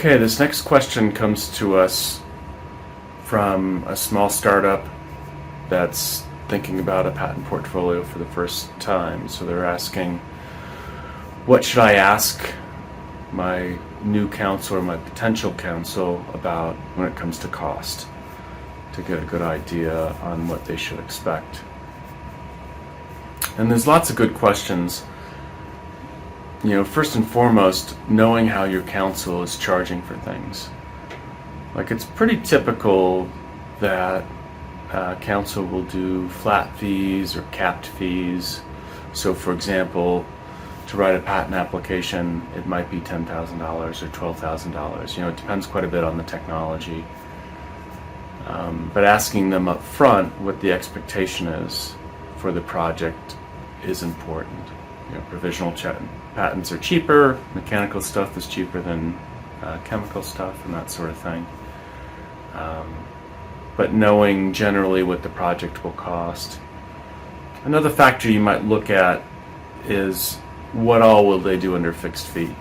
Okay, this next question comes to us from a small startup that's thinking about a patent portfolio for the first time. So they're asking, what should I ask my new counsel or my potential counsel about when it comes to cost, to get a good idea on what they should expect? And there's lots of good questions. First and foremost, knowing how your counsel is charging for things. Like, it's pretty typical that counsel will do flat fees or capped fees. So, for example, to write a patent application, it might be $10,000 or $12,000. It depends quite a bit on the technology. But asking them up front what the expectation is for the project is important. Provisional patents are cheaper, mechanical stuff is cheaper than chemical stuff and that sort of thing. But knowing generally what the project will cost. Another factor you might look at is what all will they do under fixed fee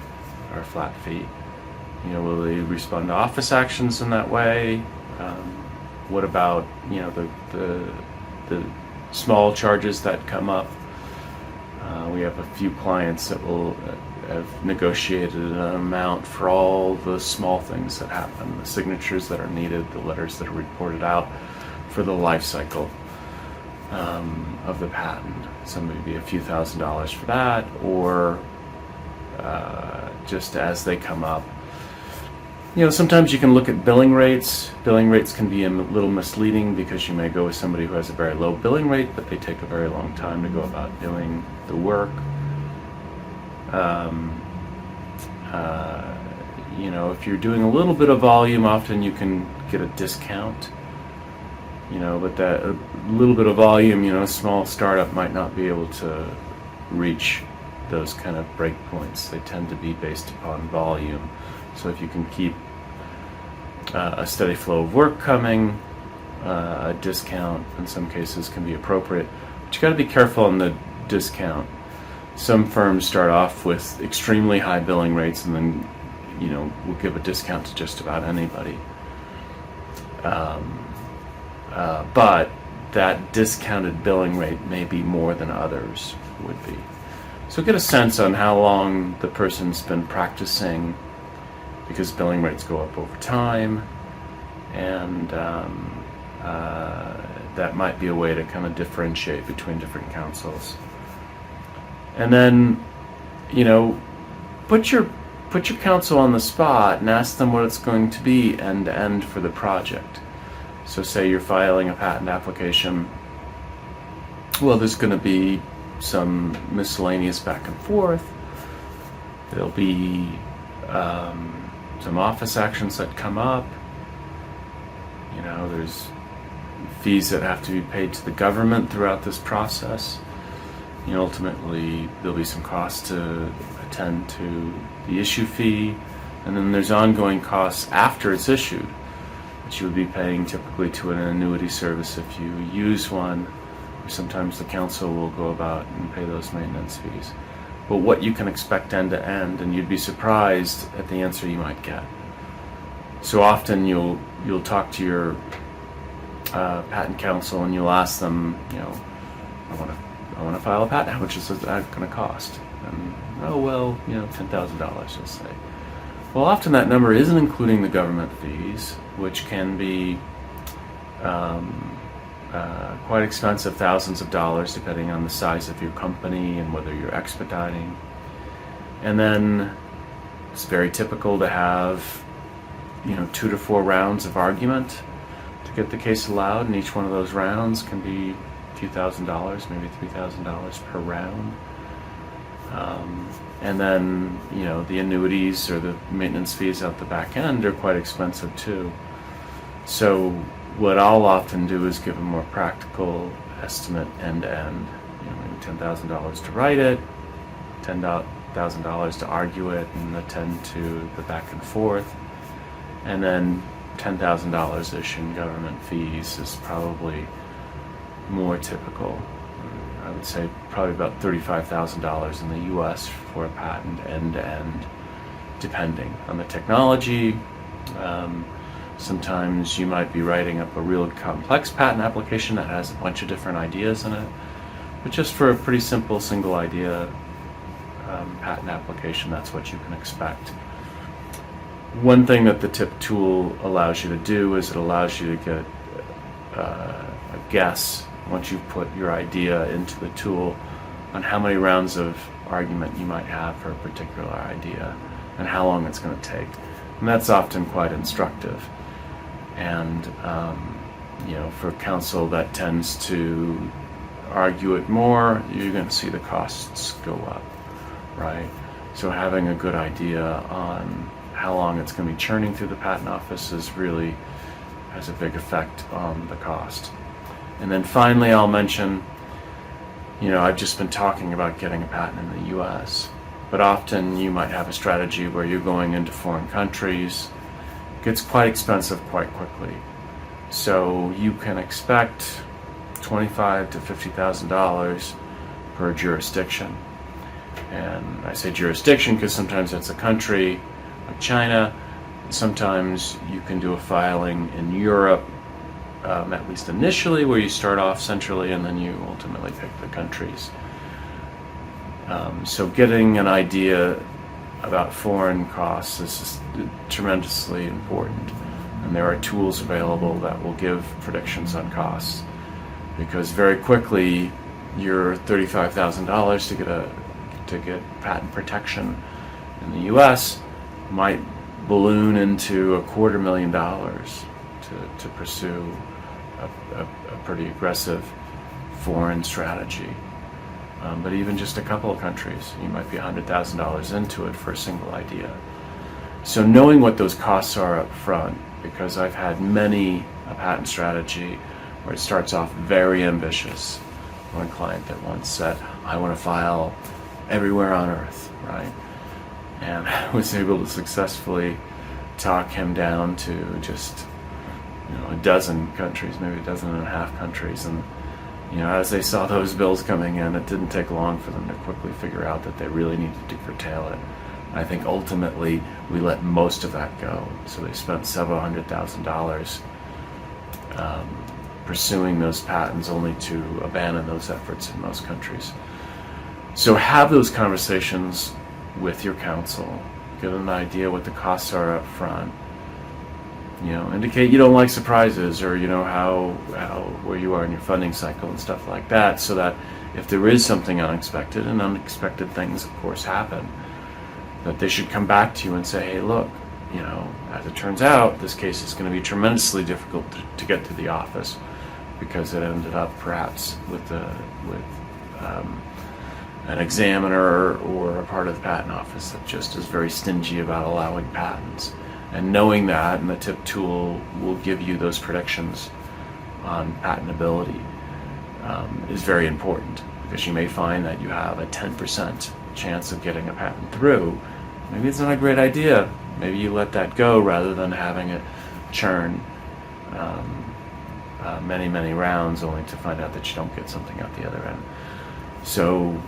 or flat fee. Will they respond to office actions in that way? What about the small charges that come up? We have a few clients that will have negotiated an amount for all the small things that happen, the signatures that are needed, the letters that are reported out for the life cycle of the patent. So maybe a few $1,000s for that, or just as they come up. Sometimes you can look at billing rates. Billing rates can be a little misleading because you may go with somebody who has a very low billing rate, but they take a very long time to go about doing the work. If you're doing a little bit of volume, often you can get a discount. But that a little bit of volume, a small startup might not be able to reach those kind of breakpoints. They tend to be based upon volume. So if you can keep a steady flow of work coming, a discount in some cases can be appropriate. But you got to be careful on the discount. Some firms start off with extremely high billing rates and then, will give a discount to just about anybody. But that discounted billing rate may be more than others would be. So get a sense on how long the person's been practicing, because billing rates go up over time, and that might be a way to kind of differentiate between different counsels. And then, put your counsel on the spot and ask them what it's going to be end to end for the project. So say you're filing a patent application. Well, there's going to be some miscellaneous back and forth. There'll be some office actions that come up. There's fees that have to be paid to the government throughout this process. Ultimately, there'll be some costs to attend to the issue fee, and then there's ongoing costs after it's issued that you would be paying typically to an annuity service if you use one. Sometimes the counsel will go about and pay those maintenance fees. But what you can expect end to end, and you'd be surprised at the answer you might get. So often you'll talk to your patent counsel and you'll ask them, I want to file a patent. How much is that going to cost? And $10,000, you'll say. Well, often that number isn't including the government fees, which can be quite expensive, thousands of dollars, depending on the size of your company and whether you're expediting. And then it's very typical to have 2 to 4 rounds of argument to get the case allowed, and each one of those rounds can be a few $1,000s, maybe $3,000 per round. And then the annuities or the maintenance fees out the back end are quite expensive too. So what I'll often do is give a more practical estimate end to end. Maybe $10,000 to write it, $10,000 to argue it and attend to the back and forth, and then $10,000-ish in government fees is probably more typical. I would say probably about $35,000 in the U.S. for a patent end to end. depending on the technology. Sometimes you might be writing up a real complex patent application that has a bunch of different ideas in it, but just for a pretty simple single idea patent application, that's what you can expect. One thing that the TIP tool allows you to do is it allows you to get a guess, once you've put your idea into the tool, on how many rounds of argument you might have for a particular idea and how long it's going to take. And that's often quite instructive. And for counsel that tends to argue it more, you're going to see the costs go up, right? So having a good idea on how long it's going to be churning through the patent office really has a big effect on the cost. And then finally, I'll mention, I've just been talking about getting a patent in the US, but often you might have a strategy where you're going into foreign countries. It gets quite expensive quite quickly. So you can expect $25,000 to $50,000 per jurisdiction. And I say jurisdiction because sometimes it's a country like China. Sometimes you can do a filing in Europe, at least initially, where you start off centrally and then you ultimately pick the countries. So getting an idea about foreign costs is tremendously important. And there are tools available that will give predictions on costs, because very quickly your $35,000 to get patent protection in the U.S. might balloon into $250,000 to pursue a pretty aggressive foreign strategy. But even just a couple of countries, you might be $100,000 into it for a single idea. So knowing what those costs are up front, because I've had many a patent strategy where it starts off very ambitious. One client that once said, I want to file everywhere on earth, right? And I was able to successfully talk him down to just a dozen countries, maybe a dozen and a half countries. And as they saw those bills coming in, it didn't take long for them to quickly figure out that they really needed to curtail it. I think ultimately we let most of that go. So they spent several $100,000 pursuing those patents, only to abandon those efforts in most countries. So have those conversations with your counsel. Get an idea what the costs are up front. Indicate you don't like surprises, or how where you are in your funding cycle and stuff like that, so that if there is something unexpected, and unexpected things of course happen, that they should come back to you and say, hey, look, as it turns out, this case is going to be tremendously difficult to get to the office, because it ended up perhaps with an examiner or a part of the patent office that just is very stingy about allowing patents. And knowing that, and the TIP tool will give you those predictions on patentability, is very important, because you may find that you have a 10% chance of getting a patent through. Maybe it's not a great idea. Maybe you let that go rather than having it churn many rounds only to find out that you don't get something out the other end. So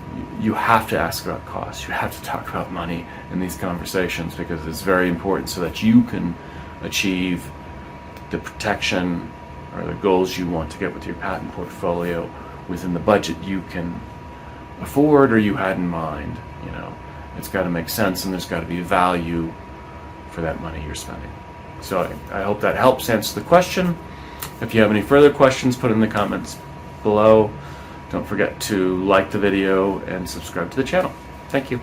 you have to ask about costs. You have to talk about money in these conversations, because it's very important so that you can achieve the protection or the goals you want to get with your patent portfolio within the budget you can afford or you had in mind. It's got to make sense, and there's got to be value for that money you're spending. So I hope that helps answer the question. If you have any further questions, put in the comments below. Don't forget to like the video and subscribe to the channel. Thank you.